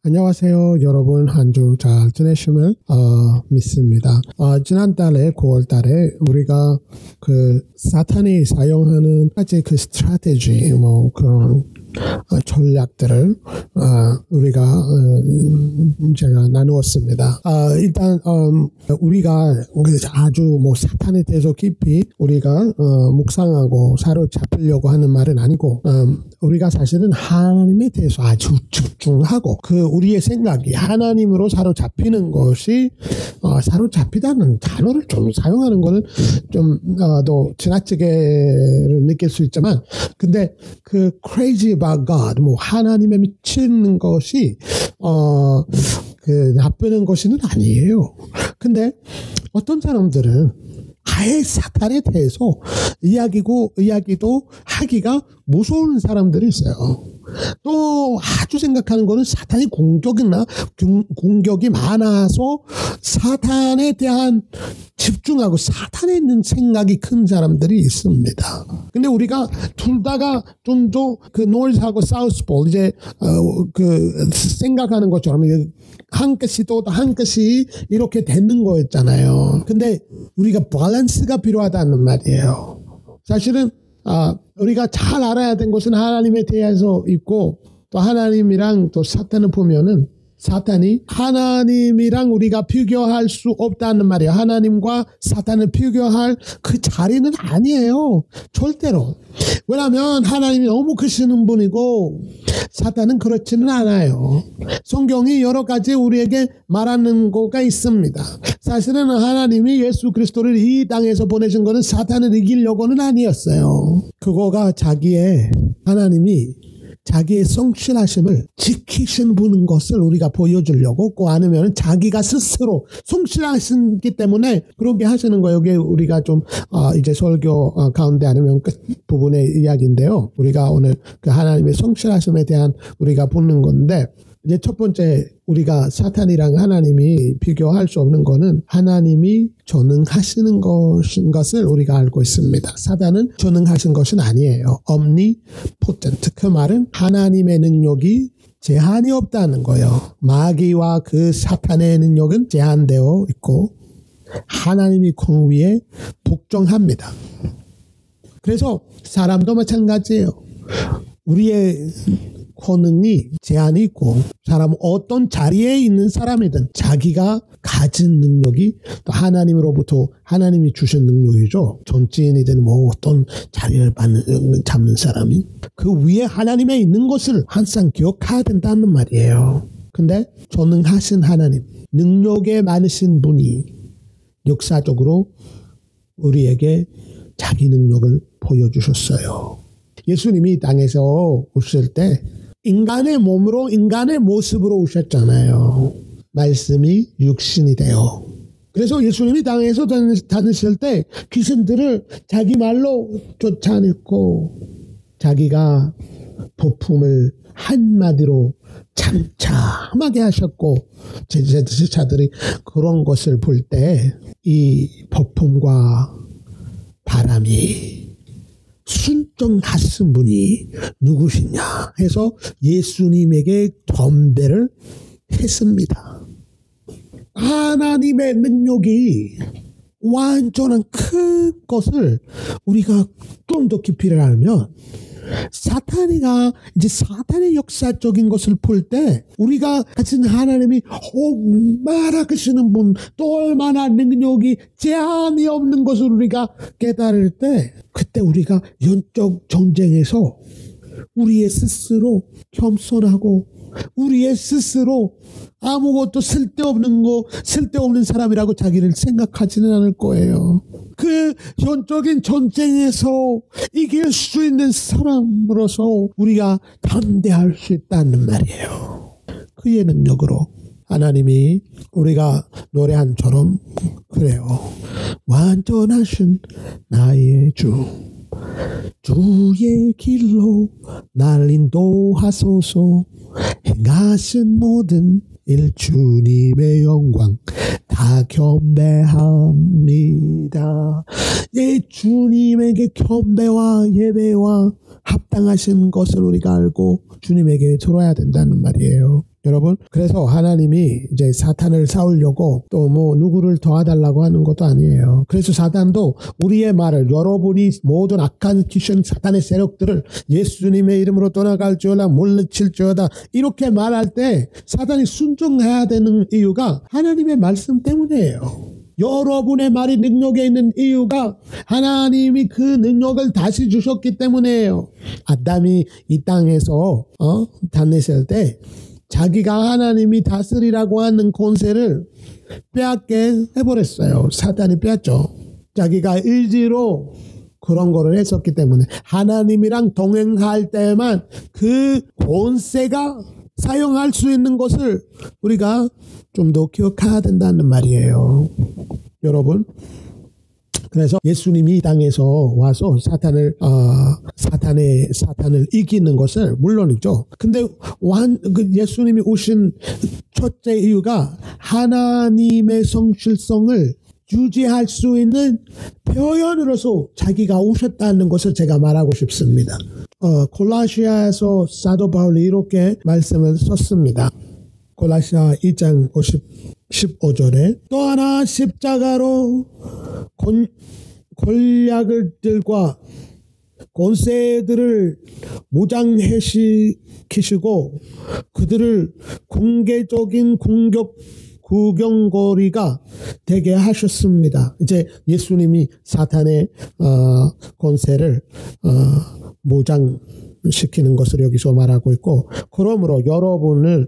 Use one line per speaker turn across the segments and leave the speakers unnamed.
안녕하세요. 여러분 한 주 잘 지내심을 믿습니다. 지난달에 9월달에 우리가 그 사탄이 사용하는 아직 그 스트래티지 그런 전략들을 우리가 제가 나누었습니다. 일단 우리가 아주 사탄에 대해서 깊이 우리가 묵상하고 사로잡히려고 하는 말은 아니고 우리가 사실은 하나님에 대해서 아주 집중하고 우리의 생각이 하나님으로 사로잡히는 것이 사로잡히다는 단어를 좀 사용하는 거는 좀 더 지나치게를 느낄 수 있지만 근데 crazy about God 하나님에 미치는 것이 나쁘는 것은 아니에요. 근데 어떤 사람들은 아예 사탄에 대해서 이야기도 하기가 무서운 사람들이 있어요. 또 아주 생각하는 거는 사탄이 공격이 많아서 사탄에 대한 집중하고 사탄에 있는 생각이 큰 사람들이 있습니다. 근데 우리가 둘 다가 좀 더 노이즈하고 사우스폴 이제 생각하는 것처럼 한 끗이 또 한 끗이 이렇게 되는 거였잖아요. 근데 우리가 밸런스가 필요하다는 말이에요. 사실은 우리가 잘 알아야 된 것은 하나님에 대해서 있고 또 하나님이랑 또 사탄을 보면은 사탄이 하나님이랑 우리가 비교할 수 없다는 말이에요. 하나님과 사탄을 비교할 그 자리는 아니에요. 절대로. 왜냐하면 하나님이 너무 크시는 분이고 사탄은 그렇지는 않아요. 성경이 여러 가지 우리에게 말하는 거가 있습니다. 사실은 하나님이 예수 그리스도를 이 땅에서 보내신 것은 사탄을 이기려고는 아니었어요. 그거가 하나님이 자기의 성실하심을 지키신 분인 것을 우리가 보여주려고 꼭 아니면 자기가 스스로 성실하시기 때문에 그렇게 하시는 거예요. 이게 우리가 좀 이제 설교 가운데 아니면 끝 부분의 이야기인데요. 우리가 오늘 하나님의 성실하심에 대한 우리가 보는 건데 이제 첫 번째 우리가 사탄이랑 하나님이 비교할 수 없는 거는 하나님이 전능하시는 것을 우리가 알고 있습니다. 사탄은 전능하신 것은 아니에요. omnipotent. 그 말은 하나님의 능력이 제한이 없다는 거예요. 마귀와 사탄의 능력은 제한되어 있고 하나님이 공위에 복종합니다. 그래서 사람도 마찬가지예요. 우리의 권능이 제한이 있고 사람은 어떤 자리에 있는 사람이든 자기가 가진 능력이 또 하나님으로부터 하나님이 주신 능력이죠. 정치인이든 어떤 자리를 잡는 사람이 그 위에 하나님에 있는 것을 항상 기억해야 된다는 말이에요. 근데 전능하신 하나님, 능력에 많으신 분이 역사적으로 우리에게 자기 능력을 보여주셨어요. 예수님이 땅에서 오실 때 인간의 몸으로 인간의 모습으로 오셨잖아요. 말씀이 육신이 되어. 그래서 예수님이 땅에서 다니실 때 귀신들을 자기 말로 쫓아냈고 자기가 폭풍을 한마디로 참참하게 하셨고 제자들이 그런 것을 볼 때 이 폭풍과 바람이 순종하신 분이 누구시냐 해서 예수님에게 경배를 했습니다. 하나님의 능력이 완전한 큰 것을 우리가 좀 더 깊이를 알면 사탄의 역사적인 것을 볼 때 우리가 가진 하나님이 얼마나 크시는 분 또 얼마나 능력이 제한이 없는 것을 우리가 깨달을 때 그때 우리가 영적 전쟁에서 우리의 스스로 겸손하고 우리의 스스로 아무것도 쓸데없는 사람이라고 자기를 생각하지는 않을 거예요. 그 영적인 전쟁에서 이길 수 있는 사람으로서 우리가 담대할 수 있다는 말이에요. 그의 능력으로 하나님이 우리가 노래한처럼 그래요. 완전하신 나의 주 주의 길로 날 인도하소서. 행하신 모든 일 주님의 영광 다 경배합니다. 주님에게 경배와 예배와 합당하신 것을 우리가 알고 주님에게 들어야 된다는 말이에요. 여러분, 그래서 하나님이 이제 사탄을 싸우려고 또 뭐 누구를 도와달라고 하는 것도 아니에요. 그래서 사탄도 우리의 말을, 여러분이 모든 악한 귀신 사탄의 세력들을 예수님의 이름으로 떠나갈지어다 물리칠지어다 이렇게 말할 때 사탄이 순종해야 되는 이유가 하나님의 말씀 때문이에요. 여러분의 말이 능력에 있는 이유가 하나님이 그 능력을 다시 주셨기 때문이에요. 아담이 이 땅에서 다녔을 때 자기가 하나님이 다스리라고 하는 권세를 빼앗게 해버렸어요. 사탄이 빼앗죠. 자기가 의지로 그런 거를 했었기 때문에 하나님이랑 동행할 때만 그 권세가 사용할 수 있는 것을 우리가 좀 더 기억해야 된다는 말이에요. 여러분, 그래서 예수님이 이 땅에서 와서 사탄을 이기는 것을 물론이죠. 근데 예수님이 오신 첫째 이유가 하나님의 성실성을 유지할 수 있는 표현으로서 자기가 오셨다는 것을 제가 말하고 싶습니다. 골라시아에서 사도 바울이 이렇게 말씀을 썼습니다. 골라시아 2장 15절에 또 하나 십자가로 권력들과 권세들을 무장시키시고 그들을 공개적인 구경거리가 되게 하셨습니다. 이제 예수님이 사탄의 권세를 무장시키는 것을 여기서 말하고 있고, 그러므로 여러분을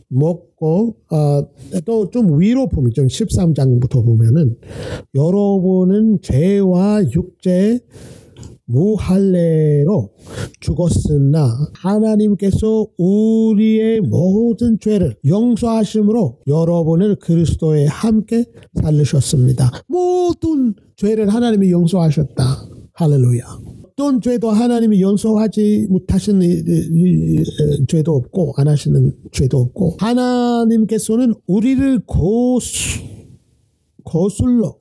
먹고 또 좀 위로 보면 좀 13장부터 보면은 여러분은 죄와 육체 무할례로 죽었으나 하나님께서 우리의 모든 죄를 용서하심으로 여러분을 그리스도에 함께 살리셨습니다. 모든 죄를 하나님이 용서하셨다. 할렐루야. 어떤 죄도 하나님이 용서하지 못하시는 죄도 없고 안 하시는 죄도 없고, 하나님께서는 우리를 거슬러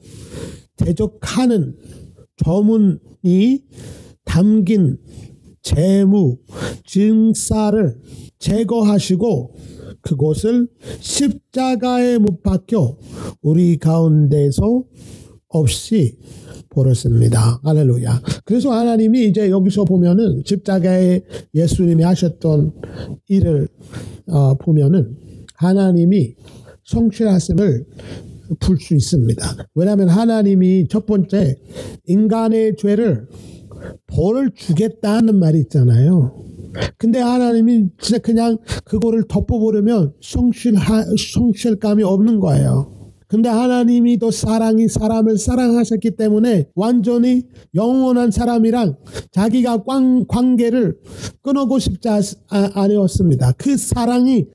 대적하는 저문이 담긴 재무 증사를 제거하시고 그것을 십자가에 못 박혀 우리 가운데서 없이 버렸습니다. 할렐루야. 그래서 하나님이 이제 여기서 보면은 십자가에 예수님이 하셨던 일을 보면은 하나님이 성실하심을 풀 수 있습니다. 왜냐하면 하나님이 첫 번째 인간의 죄를 벌을 주겠다는 말이 있잖아요. 근데 하나님이 진짜 그냥 그거를 덮어버리면 성실감이 없는 거예요. 근데 하나님이 또 사람을 사랑하셨기 때문에 완전히 영원한 사람이랑 자기가 관계를 끊고 싶지 않았습니다. 그 사랑이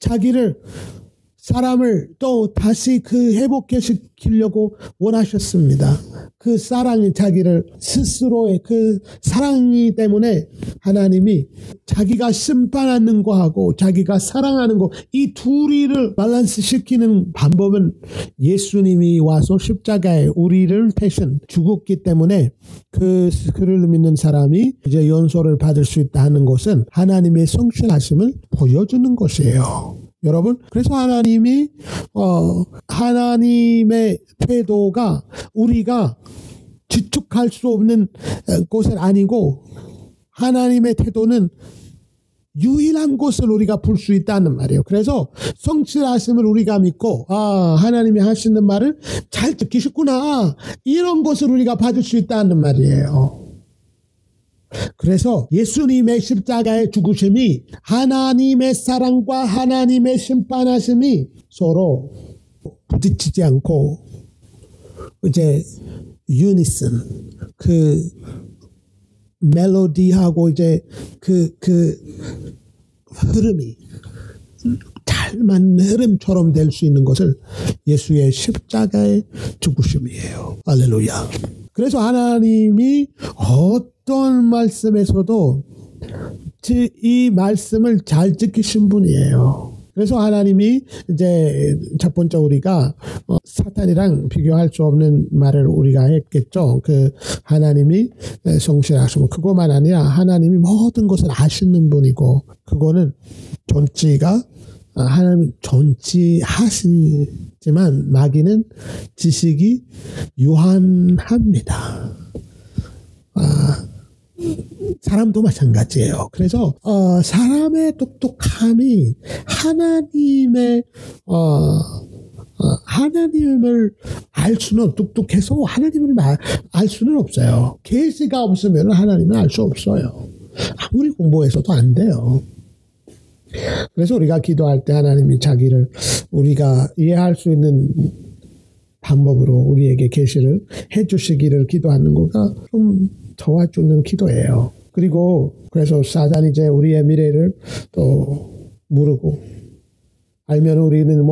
사람을 또 다시 회복시키려고 원하셨습니다. 그 사랑이 자기를 스스로의 그 사랑이 때문에 하나님이 자기가 심판하는 거하고 자기가 사랑하는 거, 이 둘이를 밸런스 시키는 방법은 예수님이 와서 십자가에 우리를 대신 죽었기 때문에 그를 믿는 사람이 이제 용서를 받을 수 있다 하는 것은 하나님의 성실하심을 보여주는 것이에요. 여러분, 그래서 하나님이 하나님의 태도가 우리가 지축할 수 없는 것은 아니고, 하나님의 태도는 유일한 것을 우리가 볼 수 있다는 말이에요. 그래서 성실하심을 우리가 믿고 하나님이 하시는 말을 잘 지키셨구나, 이런 것을 우리가 받을 수 있다는 말이에요. 그래서 예수님의 십자가의 죽으심이 하나님의 사랑과 하나님의 심판하심이 서로 부딪히지 않고 이제 유니슨, 그 멜로디하고 이제 그 흐름이 잘 맞는 흐름처럼 될 수 있는 것을 예수의 십자가의 죽으심이에요. 할렐루야. 그래서 하나님이 어떤 말씀에서도 이 말씀을 잘 지키신 분이에요. 그래서 하나님이 이제 첫 번째 우리가 사탄이랑 비교할 수 없는 말을 우리가 했겠죠. 그 하나님이 성실하시고, 그것만 아니라 하나님이 모든 것을 아시는 분이고, 그거는 존재가 하나님 존치하시지만 마귀는 지식이 유한합니다. 사람도 마찬가지예요. 그래서 사람의 똑똑함이 하나님을 알 수는 똑똑해서 하나님을 알 수는 없어요. 계시가 없으면 하나님을 알 수 없어요. 아무리 공부해서도 안 돼요. 그래서 우리가 기도할 때 하나님이 자기를 우리가 이해할 수 있는 방법으로 우리에게 계시를 해주시기를 기도하는 거가 좀 도와주는 기도예요. 그리고 그래서 사단이 이제 우리의 미래를 또 모르고 알면 우리는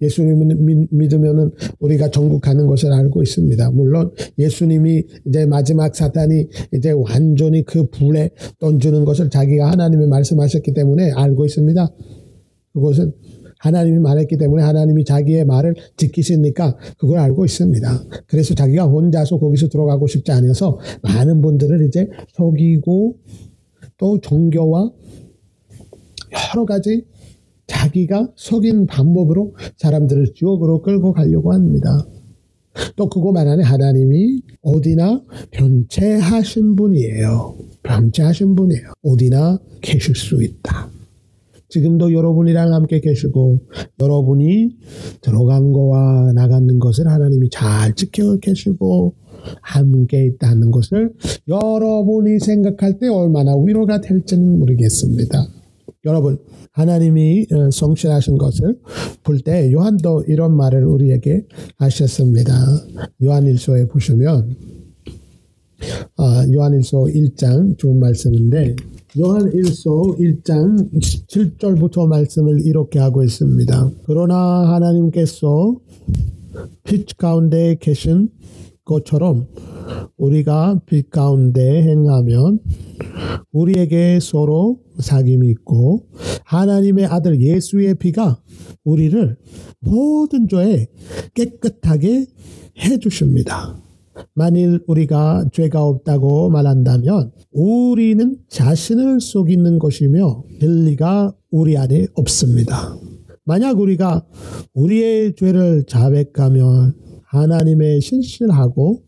예수님을 믿으면은 우리가 천국 가는 것을 알고 있습니다. 물론 예수님이 이제 마지막 사탄이 이제 완전히 그 불에 던지는 것을 자기가 하나님이 말씀하셨기 때문에 알고 있습니다. 그것은 하나님이 말했기 때문에 하나님이 자기의 말을 지키시니까 그걸 알고 있습니다. 그래서 자기가 혼자서 거기서 들어가고 싶지 않아서 많은 분들을 이제 속이고 또 종교와 여러 가지 자기가 속인 방법으로 사람들을 지옥으로 끌고 가려고 합니다. 또 그거만 아니라 하나님이 어디나 변체하신 분이에요. 변체하신 분이에요. 어디나 계실 수 있다. 지금도 여러분이랑 함께 계시고 여러분이 들어간 거와 나가는 것을 하나님이 잘 지켜 계시고 함께 있다는 것을 여러분이 생각할 때 얼마나 위로가 될지는 모르겠습니다. 여러분, 하나님이 성실하신 것을 볼 때 요한도 이런 말을 우리에게 하셨습니다. 요한일서에 보시면 요한일서 1장 좋은 말씀인데 요한일서 1장 7절부터 말씀을 이렇게 하고 있습니다. 그러나 하나님께서 빛 가운데 계신 것처럼 우리가 빛 가운데 행하면 우리에게 서로 사귐이 있고 하나님의 아들 예수의 피가 우리를 모든 죄에 깨끗하게 해주십니다. 만일 우리가 죄가 없다고 말한다면 우리는 자신을 속이는 것이며 진리가 우리 안에 없습니다. 만약 우리가 우리의 죄를 자백하면 하나님의 신실하고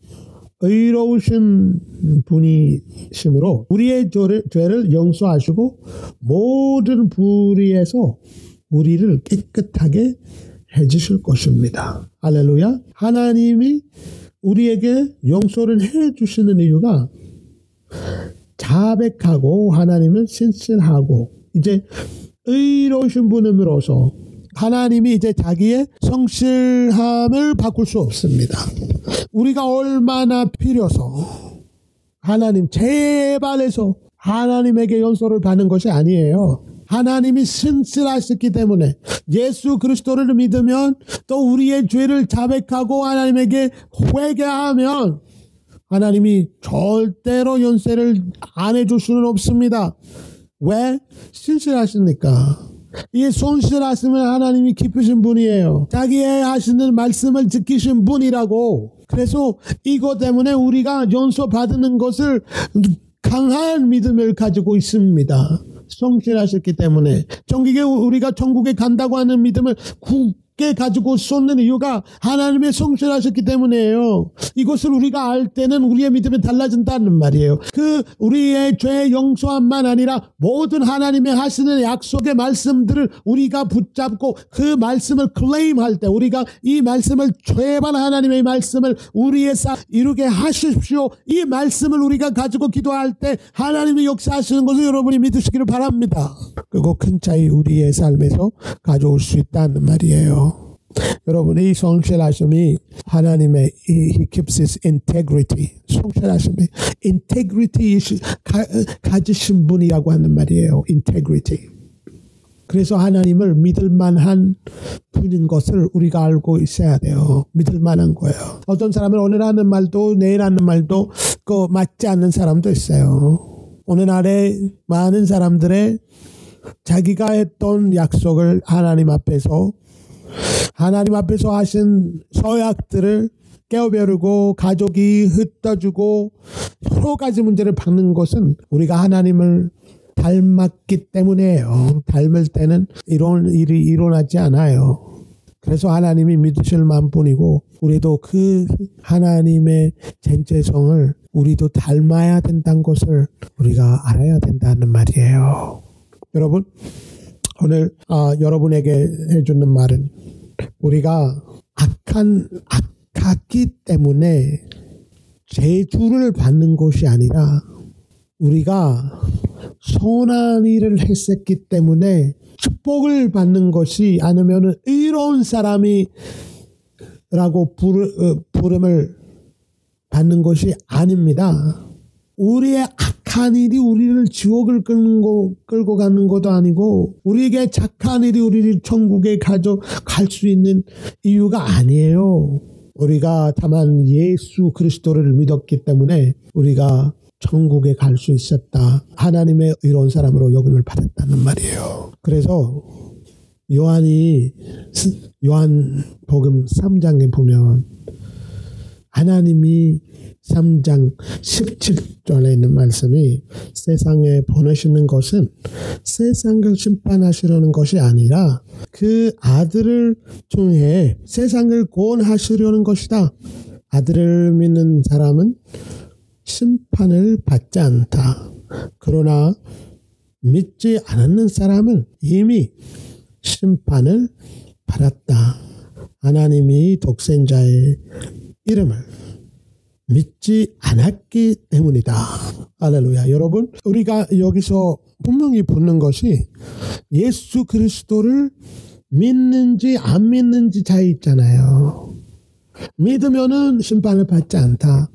의로우신 분이시므로 우리의 죄를 용서하시고 모든 불의에서 우리를 깨끗하게 해주실 것입니다. 할렐루야. 하나님이 우리에게 용서를 해주시는 이유가 자백하고 하나님은 신실하고 이제 의로우신 분으로서 하나님이 이제 자기의 성실함을 바꿀 수 없습니다. 우리가 얼마나 필요해서 하나님 제발 해서 하나님에게 용서를 받는 것이 아니에요. 하나님이 신실하셨기 때문에 예수 그리스도를 믿으면 또 우리의 죄를 자백하고 하나님에게 회개하면 하나님이 절대로 용서를 안 해줄 수는 없습니다. 왜? 신실하시니까. 이 성실하시면 하나님이 기쁘신 분이에요. 자기의 하시는 말씀을 지키신 분이라고. 그래서 이것 때문에 우리가 용서받는 것을 강한 믿음을 가지고 있습니다. 성실하셨기 때문에 우리가 천국에 간다고 하는 믿음을 굳게 가지고 쏟는 이유가 하나님의 성실하셨기 때문이에요. 이것을 우리가 알 때는 우리의 믿음이 달라진다는 말이에요. 우리의 죄 용서함만 아니라 모든 하나님의 하시는 약속의 말씀들을 우리가 붙잡고 그 말씀을 클레임할 때 우리가 이 말씀을 제발 하나님의 말씀을 우리의 이루게 하십시오. 이 말씀을 우리가 가지고 기도할 때 하나님이 역사하시는 것을 여러분이 믿으시기를 바랍니다. 그리고 큰 차이 우리의 삶에서 가져올 수 있다는 말이에요. 여러분의 성실하심이 하나님의 He keeps his integrity. 성실하심이 integrity 가지신 분이라고 하는 말이에요. integrity. 그래서 하나님을 믿을 만한 분인 것을 우리가 알고 있어야 돼요. 믿을 만한 거예요. 어떤 사람은 오늘 하는 말도 내일 하는 말도 맞지 않는 사람도 있어요. 오늘날에 많은 사람들의 자기가 했던 약속을 하나님 앞에서 하신 서약들을 깨어버리고 가족이 흩어지고 여러 가지 문제를 받는 것은 우리가 하나님을 닮았기 때문이에요. 닮을 때는 이런 일이 일어나지 않아요. 그래서 하나님이 믿으실 만뿐이고 우리도 그 하나님의 전체성을 우리도 닮아야 된다는 것을 우리가 알아야 된다는 말이에요. 여러분, 오늘 여러분에게 해주는 말은 우리가 악하기 때문에 저주를 받는 것이 아니라 우리가 선한 일을 했었기 때문에 축복을 받는 것이 아니면 의로운 사람이라고 부름을 받는 것이 아닙니다. 우리의 악한 일이 우리를 지옥을 끌고 가는 것도 아니고 우리에게 착한 일이 우리를 천국에 가져갈 수 있는 이유가 아니에요. 우리가 다만 예수 그리스도를 믿었기 때문에 우리가 천국에 갈 수 있었다. 하나님의 의로운 사람으로 여김을 받았다는 말이에요. 그래서 요한복음 3장에 보면 하나님이 3장 17절에 있는 말씀이 세상에 보내시는 것은 세상을 심판하시려는 것이 아니라 그 아들을 통해 세상을 구원하시려는 것이다. 아들을 믿는 사람은 심판을 받지 않다. 그러나 믿지 않는 사람은 이미 심판을 받았다. 하나님이 독생자의 이름을 믿지 않았기 때문이다. 할렐루야. 여러분, 우리가 여기서 분명히 붙는 것이 예수 그리스도를 믿는지 안 믿는지 차이 있잖아요. 믿으면은 심판을 받지 않다.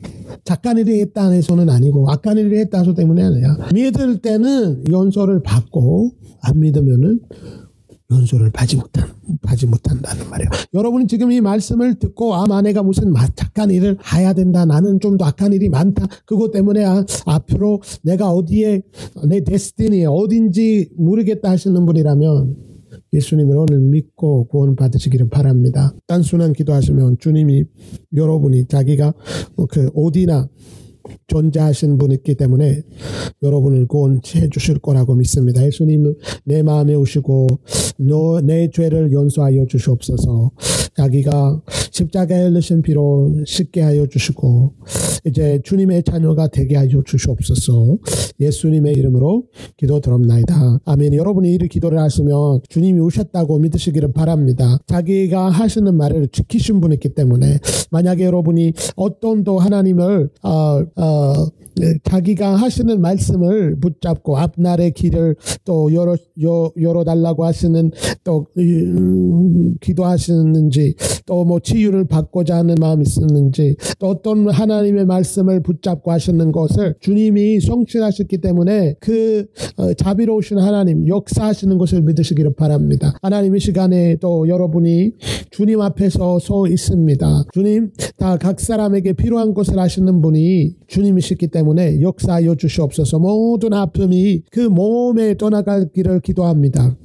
착한 일이 했다 해서는 아니고 악한 일이 했다 해서 때문에 아니야. 믿을 때는 용서를 받고 안 믿으면은 용서를 받지 못한다는 말이에요. 여러분이 지금 이 말씀을 듣고 내가 무슨 착한 일을 해야 된다. 나는 좀 더 악한 일이 많다. 그것 때문에 앞으로 내가 어디에 내 데스티니 어딘지 모르겠다 하시는 분이라면 예수님을 오늘 믿고 구원 받으시기를 바랍니다. 단순한 기도하시면 주님이 여러분이 자기가 어디나 존재하신 분이기 때문에 여러분을 구원해 주실 거라고 믿습니다. 예수님은 내 마음에 오시고 내 죄를 용서하여 주시옵소서. 자기가 십자가에 흘리신 피로 씻게 하여 주시고 이제 주님의 자녀가 되게 하여 주시옵소서. 예수님의 이름으로 기도드립나이다. 아멘. 여러분이 이 기도를 하시면 주님이 오셨다고 믿으시기를 바랍니다. 자기가 하시는 말을 지키신 분이기 때문에 만약에 여러분이 어떤 또 하나님을 자기가 하시는 말씀을 붙잡고 앞날의 길을 또 열어달라고 하시는 또 기도하시는지 또 뭐 치유를 받고자 하는 마음이 있었는지 또 어떤 하나님의 말씀을 붙잡고 하시는 것을 주님이 성취하셨기 때문에 그 자비로우신 하나님 역사하시는 것을 믿으시기를 바랍니다. 하나님 이 시간에 또 여러분이 주님 앞에서 서 있습니다. 주님 다 각 사람에게 필요한 것을 하시는 분이 주님이시기 때문에 역사하여 주시옵소서. 모든 아픔이 그 몸에 떠나가기를 기도합니다.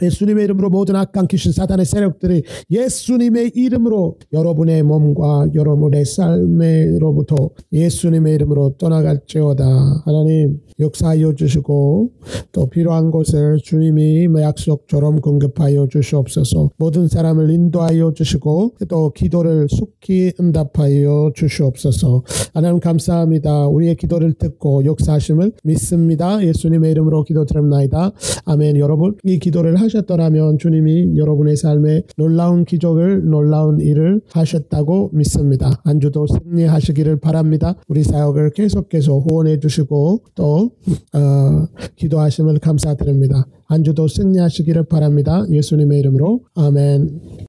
예수님의 이름으로 모든 악한 귀신 사단의 세력들이 예수님의 이름으로 여러분의 몸과 여러분의 삶으로부터 예수님의 이름으로 떠나갈지어다. 하나님 역사하여 주시고 또 필요한 것을 주님이 약속처럼 공급하여 주시옵소서. 모든 사람을 인도하여 주시고 또 기도를 속히 응답하여 주시옵소서. 하나님 감사합니다. 우리의 기도를 듣고 역사하심을 믿습니다. 예수님의 이름으로 기도드립나이다. 아멘. 여러분 이 기도를 하셨더라면 주님이 여러분의 삶에 놀라운 기적을 놀라운 일을 하셨다고 믿습니다. 한 주도 승리하시기를 바랍니다. 우리 사역을 계속해서 후원해 주시고 또 기도하심을 감사드립니다. 한 주도 승리하시기를 바랍니다. 예수님의 이름으로 아멘.